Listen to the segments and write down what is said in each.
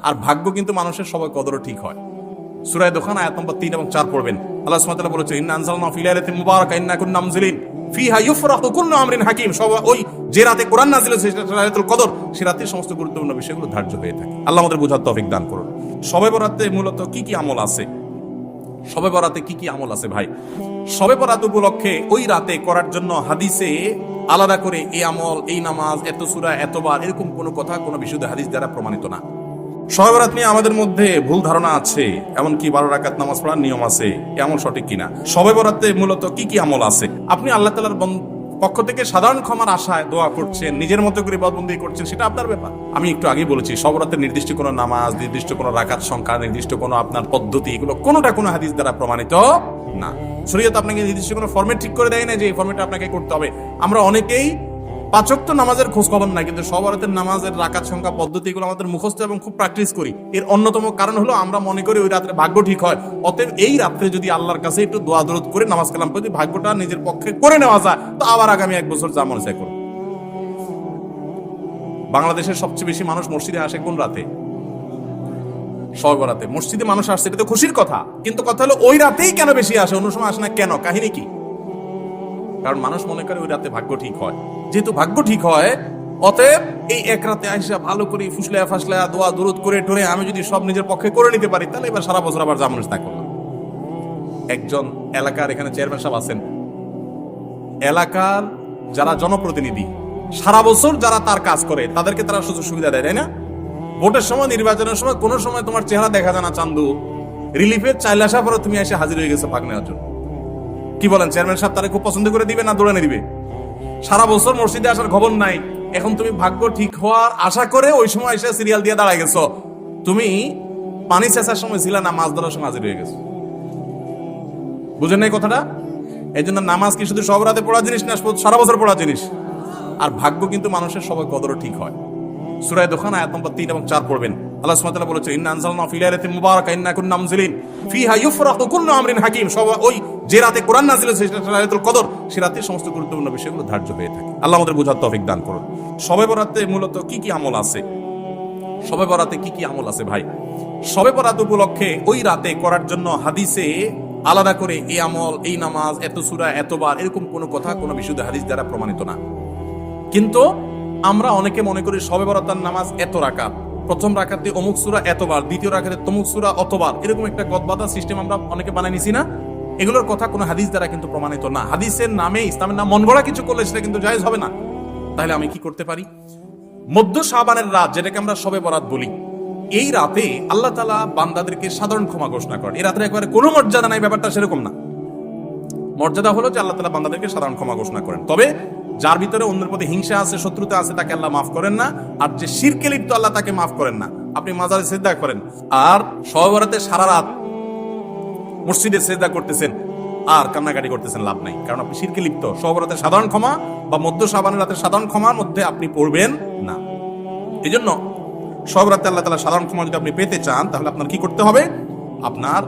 আর ভাগ্য কিন্তু মানুষের সবাই কদরও ঠিক হয়। সূরা দোকান আয়াত নম্বর 3 এবং 4 পড়বেন। আল্লাহ সুবহানাহু ওয়া তাআলা বলেছেন, ইন্না আনজালনা ফি লাইলাতিন মুবারাকা ইন্না কুন্না মুনজিলিন ফিহা ইউফরাকু কুল্লু আমরিন হাকিম। ওই যে রাতে কোরআন নাযিল হয়েছে সেটা লাইলাতুল কদর, সে রাতে সমস্ত গুরুত্বপূর্ণ বিষয়গুলো ধার্য হয়ে থাকে। আল্লাহ আমাদের বোঝার তৌফিক দান করুন। শবে বরাতে মূলত কি কি আমল আছে? শবে বরাতে কি কি আমল আছে ভাই? শবে বরাত উপলক্ষে ওই রাতে করার জন্য হাদিসে আলাদা করে এই আমল, এই নামাজ, এত সূরা, এতবার, এরকম কোনো কথা কোনো বিশুদ্ধ হাদিস দ্বারা প্রমাণিত না। শবে বরাত নিয়ে আমাদের মধ্যে ভুল ধারণা আছে, এমনকি 12 রাকাত নামাজ পড়ার নিয়ম আছে, এমন সঠিক কিনা? শবে বরাতে মূলত কি কি আমল আছে? আপনি আল্লাহ তাআলার পক্ষ থেকে সাধারণ ক্ষমার আশায় দোয়া করছেন, নিজের মতো করে ইবাদতবন্দি করছেন, সেটা আপনার ব্যাপার। আমি একটু আগে বলেছি, শবে বরাতের নির্দিষ্ট কোনো নামাজ, নির্দিষ্ট কোনো রাকাত সংখ্যা, নির্দিষ্ট কোনো আপনার পদ্ধতি, এগুলো কোনোটা কোনো হাদিস দ্বারা প্রমাণিত না। শরীয়ত আপনাকে নির্দিষ্ট কোনো ফরম্যাট ঠিক করে দেয় না যে এই ফরম্যাটে আপনাকে করতে হবে। আমরা অনেকেই 5 ওয়াক্ত নামাজের খোঁজ খবর নাই, কিন্তু শবে বরাতের নামাজের রাকাত সংখ্যা, পদ্ধতি, এগুলো আমাদের মুখস্থ এবং খুব প্র্যাকটিস করি। এর অন্যতম কারণ হলো আমরা মনে করি ওই রাত্রে ভাগ্য ঠিক হয়। অতএব এই রাত্রে যদি আল্লাহর কাছে একটু দোয়া দরুদ করে নামাজ কালাম পড়ে ভাগ্যটা নিজের পক্ষে করে নেওয়া যায়, তো আবার আগামী 1 বছর যা মনে চায় করুন। বাংলাদেশের সবচেয়ে বেশি মানুষ মসজিদে আসে কোন রাতে? শবে বরাতে। মসজিদে মানুষ আসছে, এটা তো খুশির কথা, কিন্তু কথা হলো ওই রাতেই কেন বেশি আসে, অন্য সময় আসে না কেন? কাহিনী কি? কারণ মানুষ মনে করে ওই রাতে ভাগ্য ঠিক হয়। যেহেতু ভাগ্য ঠিক হয়, অতএব এই এক রাতে আইসা ভালো করে ফুসলায়া ফাসলায়া দোয়া দরুদ করে টরে আমি যদি সব নিজের পক্ষে করে নিতে পারি, তাহলে এবার সারা বছর আবার যা মানুষ তা করলাম। একজন এলাকার এখানে চেয়ারম্যান সাহেব আছেন, এলাকার যারা জনপ্রতিনিধি সারা বছর যারা তার কাজ করে তাদেরকে তারা সুযোগ সুবিধা দেয়, তাই না? ভোটের সময়, নির্বাচনের সময় কোন সময় তোমার চেহারা দেখা যায় না চান্দু, রিলিফের চাইলে আসার পরে তুমি এসে হাজির হয়ে গেছো ভাগ নেওয়ার জন্য। কি বলেন, চেয়ারম্যান সাহেব তারা খুব পছন্দ করে দিবে না দৌড়ানে দিবে? সারা বছর মসজিদে আসার খবর নাই, এখন তুমি ভাগ্য ঠিক হওয়ার আশা করে ওই সময় এসে সিরিয়াল দিয়ে দাঁড়ায় গেছো। তুমি পানি চেঁচার সময় ছিল না, মাছ ধরার সময় হাজির হয়ে গেছো। বুঝেন নাই কথাটা? এই জন্য নামাজ কি শুধু শবে বরাতে পড়া জিনিস না, সারা বছর পড়া জিনিস। আর ভাগ্য কিন্তু মানুষের সবাই কদরও ঠিক হয়। সূরা দোকান আয়াত নম্বর 3 এবং 4 পড়বেন। আল্লাহ সুবহানাহু ওয়া তাআলা বলেছেন, ইন্না আনজালনা ফি লাইলাতিন মুবারাকা ইন্না কুন্না মুনজিলিন ফিহা ইউফরাকু কুল্লু আমরিন হাকিম। ওই যে রাতে কোরআন নাযিল হয়েছে সেটা লাইলাতুল কদর, সে রাতে সমস্ত গুরুত্বপূর্ণ বিষয়গুলো ধার্য হয়ে থাকে। আল্লাহ আমাদের বোঝার তৌফিক দান করুন। শবে বরাতে মূলত কি কি আমল আছে? শবে বরাতে কি কি আমল আছে ভাই? শবে বরাত উপলক্ষে ওই রাতে করার জন্য হাদিসে আলাদা করে এই আমল, এই নামাজ, এত সূরা, এতবার, এরকম কোনো কথা কোনো বিশুদ্ধ হাদিস দ্বারা প্রমাণিত না। কিন্তু আমরা অনেকে মনে করি শবে বরাতের নামাজ এত রাকাত, প্রথম রাকাতে অমুক সূরা এতবার, দ্বিতীয় রাকাতে তমুক সূরা অতবার, এরকম একটা গদবাদা সিস্টেম আমরা অনেকে বানাই নিছি না? এগুলোর কথা কোনো হাদিস দ্বারা কিন্তু প্রমাণিত না। হাদিসের নামে, ইসলামের নাম মন গড়া কিছু করলে সেটা কিন্তু জায়েজ হবে না। তাহলে আমি কি করতে পারি? মধ্য শাবানের রাত, যেটাকে আমরা শবে বরাত বলি, এই রাতে আল্লাহ তাআলা বান্দাদেরকে সাধারণ ক্ষমা ঘোষণা করেন। এই রাতে একেবারে কোনো মর্যাদা নাই, ব্যাপারটা সেরকম না। মর্যাদা হলো যে আল্লাহ তাআলা বান্দাদেরকে সাধারণ ক্ষমা ঘোষণা করেন। তবে যার ভিতরে অন্যের প্রতি হিংসা আছে, শত্রুতা আছে, তাকে আল্লাহ মাফ করেন না। আর যে শিরকে লিপ্ত, আল্লাহ তাকে মাফ করেন না। আপনি মাজারে সিজদা করেন আর শবে বরাতে সারা রাত মসজিদে সিজদা করতেছেন আর কান্নাকাটি করতেছেন, লাভ নাই, কারণ আপনি শিরকে লিপ্ত। শবে বরাতে সাধারণ ক্ষমা বা মধ্য শাবানের রাতে সাধারণ ক্ষমার মধ্যে আপনি পড়বেন না। এই জন্য শবে বরাতে আল্লাহ তাআলা সাধারণ ক্ষমা যদি আপনি পেতে চান, তাহলে আপনার কি করতে হবে? আপনার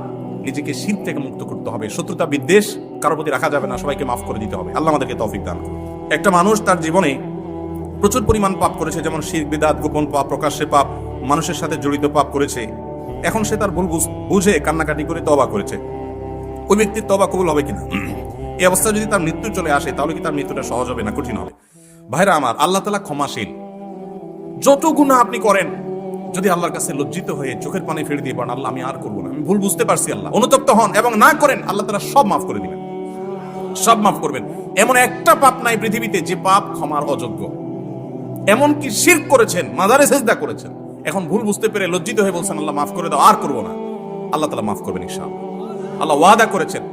নিজেকে শিরক থেকে মুক্ত করতে হবে। শত্রুতা, বিদ্বেষ কারোর প্রতি রাখা যাবে না, সবাইকে মাফ করে দিতে হবে। আল্লাহ আমাদেরকে তৌফিক দান করুন। একটা মানুষ তার জীবনে প্রচুর পরিমাণ পাপ করেছে, যেমন শিরক, বিদআত, গোপন পাপ, প্রকাশ্যে পাপ, মানুষের সাথে জড়িত পাপ করেছে। এখন সে তার ভুল বুঝে কান্নাকাটি করে তওবা করেছে। ওই ব্যক্তির তওবা কবুল হবে কিনা? এই অবস্থা যদি তার মৃত্যু চলে আসে, তাহলে কি তার মৃত্যুটা সহজ হবে না কঠিন হবে? ভাইরা আমার, আল্লাহ তাআলা ক্ষমাশীল। যত গুনাহ আপনি করেন, যদি আল্লাহর কাছে লজ্জিত হয়ে চোখের পানি ফেলে দিয়ে পারেন, আল্লাহ আমি আর করবো না, আমি ভুল বুঝতে পারছি, আল্লাহ, অনুতপ্ত হন এবং না করেন, আল্লাহ তাআলা সব মাফ করে দিবেন, সব মাফ করবেন। এমন একটা পাপ নাই পৃথিবীতে যে পাপ ক্ষমার অযোগ্য। এমন কি শিরক করেছেন, মাজারে সিজদা করেছেন, এখন ভুল বুঝতে পেরে লজ্জিত হয়ে বলছেন আল্লাহ মাফ করে দাও, আর করবো না, আল্লাহ তাআলা মাফ করবেন ইনশাআল্লাহ। আল্লাহ ওয়াদা করেছেন।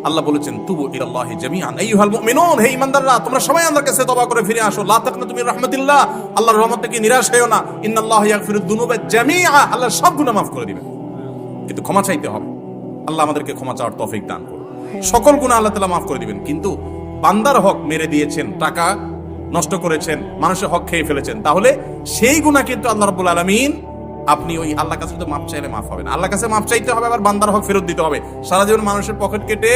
আল্লাহ বলেছেন, তুবু ইলাল্লাহি জামিআন আইয়ুহাল মুমিনুন, হে ঈমানদাররা, তোমরা সবাই আল্লাহর কাছে তওবা করে ফিরে আসো। লা তাকনাতু মির রাহমাতিল্লাহ, আল্লাহর রহমত থেকে নিরাশ হয়ো না। ইন্নাল্লাহা ইয়াগফিরুদ দুনুবা জামিআ, আল্লাহ সব গুনাহ মাফ করে দিবেন, কিন্তু ক্ষমা চাইতে হবে। আল্লাহ আমাদেরকে ক্ষমা চাওয়ার তৌফিক দান করুন। সকল গুনাহ আল্লাহ তাআলা মাফ করে দিবেন, কিন্তু বান্দার হক মেরে দিয়েছেন, টাকা নষ্ট করেছেন, মানুষের হক খেয়ে ফেলেছেন, তাহলে সেই গুনাহ কিন্তু আল্লাহ রাব্বুল আলামিন, আপনি ওই আল্লাহর কাছে তো মাপ চাইলে মাফ হবে না, আল্লাহর কাছে মাপ চাইতে হবে, আবার বান্দার হক ফেরত দিতে হবে। সারা জীবন মানুষের পকেট কেটে,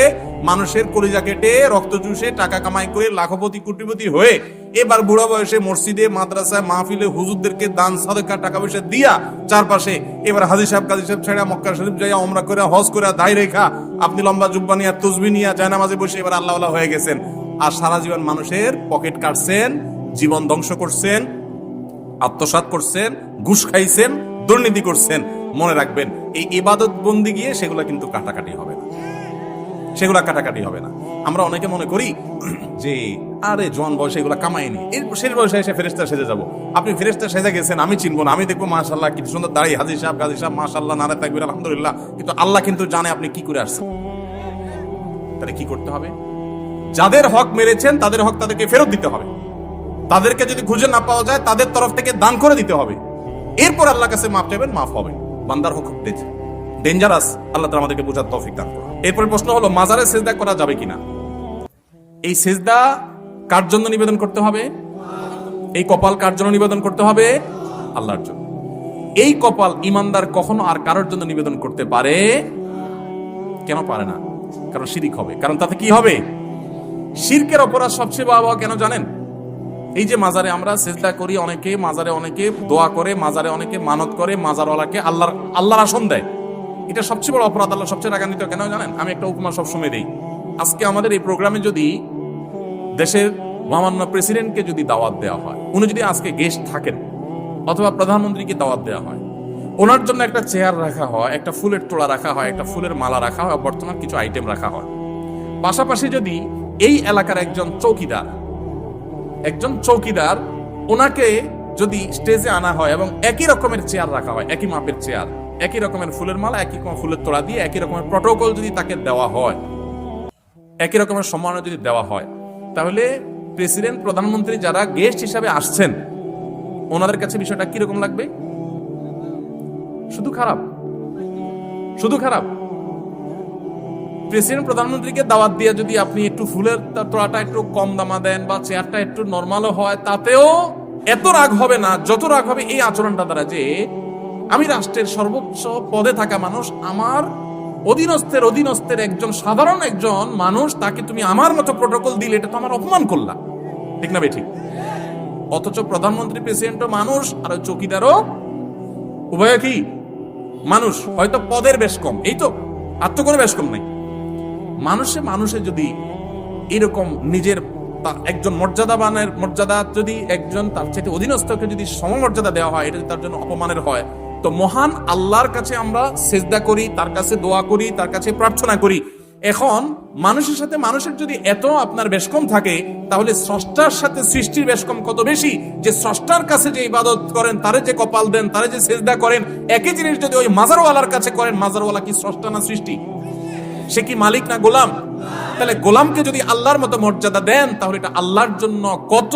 মানুষের কলিজা কেটে, রক্ত চুষে, টাকা কামাই করে লাখপতি কোটিপতি হয়ে এবার বুড়া বয়সে মসজিদে মাদ্রাসায় মাহফিলে হুজুরদেরকে দান সাদকা টাকা পয়সা দিয়া চারপাশে এবার হাজী সাহেব কাজী সাহেব ছেড়া মক্কা শরীফ যাইয়া ওমরা করে হজ করে দায় রেখা আপনি লম্বা জুব্বা নিয়া তসবি নিয়া জায়নামাজে বসে এবার আল্লাহ হয়ে গেছেন, আর সারা জীবন মানুষের পকেট কাটছেন, জীবন ধ্বংস করছেন, আত্মসাৎ করছেন, ঘুষ খাইছেন, দুর্নীতি করছেন। মনে রাখবেন এই ইবাদত বন্দি গিয়ে সেগুলা কিন্তু কাটাকাটি হবে না, সেগুলা কাটাকাটি হবে না। আমরা অনেকে মনে করি যে আরে জোয়ান বয়সে এগুলা কামাইনি, এর শেষ বয়সে এসে ফেরেশতা সেজে যাব। আপনি ফেরেশতা সেজে গেছেন, আমি চিনবো না, আমি দেখবো মাশাআল্লাহ কি সুন্দর দাড়ি, হাজী সাহেব গাজী সাহেব মাশাআল্লাহ নারে তাকবীর আলহামদুলিল্লাহ, কিন্তু আল্লাহ কিন্তু জানে আপনি কি করে আসছেন। তাহলে কি করতে হবে? যাদের হক মেরেছেন তাদের হক তাদেরকে ফেরত দিতে হবে, তাদেরকে যদি খুঁজে না পাওয়া যায় তাদের তরফ থেকে দান করে দিতে হবে, এরপর আল্লাহর কাছে মাফ চাইবেন, মাফ হবে। বান্দার হক ডেঞ্জারাস, আল্লাহ তাআলা আমাদেরকে বোঝার তৌফিক দান করুন। এরপর প্রশ্ন হলো মাজারে সিজদা করা যাবে কিনা। এই সিজদা কার জন্য নিবেদন করতে হবে? এই কপাল কার জন্য নিবেদন করতে হবে? আল্লাহর জন্য। এই কপাল ইমানদার কখনো আর কারোর জন্য নিবেদন করতে পারে? কেন পারে না? কারণ শিরক হবে। কারণ তাতে কি হবে? শিরকের অপরাধ সবচেয়ে ভয়াবহ। কেন জানেন? এই যে মাজারে আমরা সিজদা করি, অনেকে মাজারে অনেকে দোয়া করে, মাজারে অনেকে মানত করে, মাজারওয়ালাকে আল্লাহর আসন দেয়, এটা সবচেয়ে বড় অপরাধ। আল্লাহ সবচেয়ে রাগান্বিত কেন জানেন? আমি একটা উপমা সবসময় দেই। আজকে আমাদের এই প্রোগ্রামে যদি দেশের মহামান্য প্রেসিডেন্টকে যদি দাওয়াত দেওয়া হয়, উনি যদি আজকে গেস্ট থাকেন, অথবা প্রধানমন্ত্রীকে দাওয়াত দেওয়া হয়, ওনার জন্য একটা চেয়ার রাখা হয়, একটা ফুলের তোড়া রাখা হয়, একটা ফুলের মালা রাখা হয়, বর্তমান কিছু আইটেম রাখা হয়। পাশাপাশি যদি এই এলাকার একজন চৌকিদার ওনাকে যদি স্টেজে আনা হয় এবং একই রকমের চেয়ার রাখা হয়, একই মাপের চেয়ার, একই রকমের ফুলের মালা, একই ফুলের তোড়া দিয়ে একই রকমের প্রটোকল যদি তাকে দেওয়া হয়, একই রকমের সম্মাননা যদি দেওয়া হয়, তাহলে প্রেসিডেন্ট প্রধানমন্ত্রী যারা গেস্ট হিসাবে আসছেন ওনাদের কাছে বিষয়টা কিরকম লাগবে? শুধু খারাপ, শুধু খারাপ। প্রেসিডেন্ট প্রধানমন্ত্রীকে দাওয়াত দিয়ে যদি আপনি একটু ফুলের তোড়াটা একটু কম দামা দেন বা চেয়ারটা একটু নর্মালও হয়, তাতেও এত রাগ হবে না যত রাগ হবে এই আচরণটা দ্বারা, যে আমি রাষ্ট্রের সর্বোচ্চ পদে থাকা মানুষ, আমার অধীনস্থের একজন সাধারণ একজন মানুষ, তাকে তুমি আমার মতো প্রটোকল দিলে এটা তো আমার অপমান করলা, ঠিক না বেঠিক? অথচ প্রধানমন্ত্রী প্রেসিডেন্টও মানুষ আর চৌকিদারও উভয় কি মানুষ, হয়তো পদের বেশ কম, এই তো, আর তো কোনো বেশ কম নাই। মানুষে যদি এরকম নিজের একজন মর্যাদা যদি একজন তার চাইতে অধীনস্থকে যদি সমমর্যাদা দেওয়া হয়, এটা যদি তার জন্য অপমানের হয়, তো মহান আল্লাহর কাছে আমরা সেজদা করি, তার কাছে দোয়া করি, তার কাছে প্রার্থনা করি। এখন মানুষের সাথে মানুষের যদি এত আপনার বেশকম থাকে, তাহলে স্রষ্টার সাথে সৃষ্টির বেশকম কত বেশি, যে স্রষ্টার কাছে যে ইবাদত করেন, তারে যে কপাল দেন, তারে যে সেজদা করেন, একই জিনিস যদি ওই মাজারওয়ালার কাছে করেন, মাজারওয়ালা কি স্রষ্টা না সৃষ্টি? সে কি মালিক না গোলাম? তাহলে গোলামকে যদি আল্লাহর মতো মর্যাদা দেন, তাহলে এটা আল্লাহর জন্য কত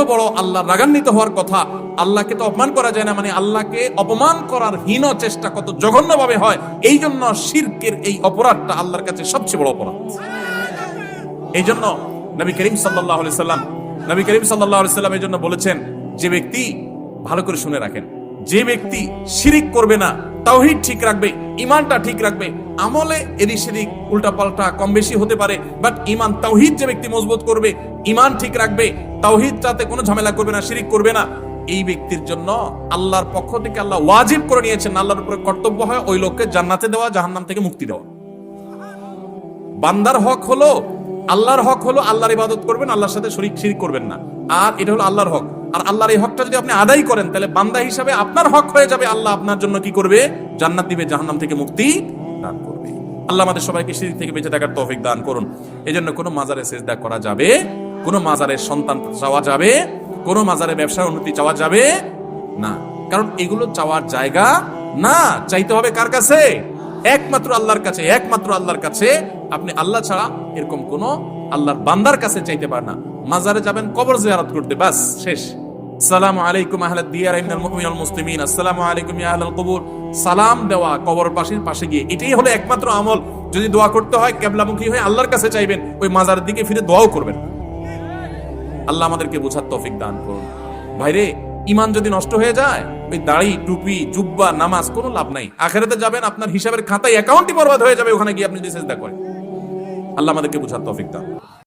বড় আল্লাহর রাগান্বিত হওয়ার কথা। আল্লাহকে তো অপমান করা যায় না, মানে আল্লাহকে অপমান করার হীন চেষ্টা কত জঘন্যভাবে হয়। এই জন্য শিরকের এই অপরাধটা আল্লাহর কাছে সবচেয়ে বড় অপরাধ। এই জন্য নবী করিম সাল্লাল্লাহু আলাইহি সাল্লাম এই জন্য বলেছেন, যে ব্যক্তি, ভালো করে শুনে রাখেন, যে ব্যক্তি শিরিক করবে না, তাওহীদ ঠিক রাখবে, ঈমানটা ঠিক রাখবে, আমলে এদিক সেদিক উল্টাপাল্টা কম বেশি হতে পারে, বাট ঈমান তাওহীদ যে ব্যক্তি মজবুত করবে, ঈমান ঠিক রাখবে, তাওহীদটাতে কোনো ঝামেলা করবে না, শিরিক করবে না, এই ব্যক্তির জন্য আল্লাহর পক্ষ থেকে আল্লাহ ওয়াজিব করে নিয়েছেন, আল্লাহর উপরে কর্তব্য হয় ওই লোককে জান্নাতে দেওয়া, জাহান্নাম থেকে মুক্তি দেওয়া। বান্দার হক হলো, আল্লাহর হক হলো আল্লাহর ইবাদত করবেন, আল্লাহর সাথে শিরিক করবেন না, আর এটা হলো আল্লাহর হক। আর আল্লাহর এই হকটা যদি আপনি আদায় করেন, তাহলে বান্দা হিসাবে আপনার হক হয়ে যাবে, আল্লাহ আপনার জন্য কি করবে? জান্নাত দিবে, জাহান্নাম থেকে মুক্তি দান করবে। আল্লাহ আমাদের সবাইকে শিরিক থেকে বেঁচে থাকার তৌফিক দান করুন। এজন্য কোনো মাজারে সিজদা করা যাবে, কোনো মাজারের সন্তান চাওয়া যাবে, কোনো মাজারে ব্যবসার উন্নতি চাওয়া যাবে না, কারণ এগুলো চাওয়ার জায়গা না। চাইতে হবে কার কাছে? একমাত্র আল্লাহর কাছে, একমাত্র আল্লাহর কাছে। আপনি আল্লাহ ছাড়া এরকম কোন আল্লাহর বান্দার কাছে চাইতে পারেন না। মাজারে যাবেন কবর জিয়ারত করতে, বাস শেষ। আসসালামু আলাইকুম আহলাদ দিয়ার মিনাল মুমিনিল মুসলিমিন, আসসালামু আলাইকুম ইয়া আহলাল কুবুর। সালাম দেওয়া কবর পাশে গিয়ে, এটাই হলো একমাত্র আমল। যদি দোয়া করতে হয় কিবলামুখী হয়ে আল্লাহর কাছে চাইবেন, ওই মাজারের দিকে ফিরে দোয়াও করবেন। আল্লাহ আমাদেরকে বোঝার তৌফিক দান করুন। ভাইরে, ঈমান যদি নষ্ট হয়ে যায়, ওই দাড়ি, টুপি, জুব্বা, নামাজ কোনো লাভ নাই। আখিরাতে যাবেন, আপনার হিসাবের খাতায় অ্যাকাউন্টই বরবাদ হয়ে যাবে ওখানে গিয়ে আপনি যদি সিজদা করেন। আল্লাহ আমাদেরকে বোঝার তৌফিক দান।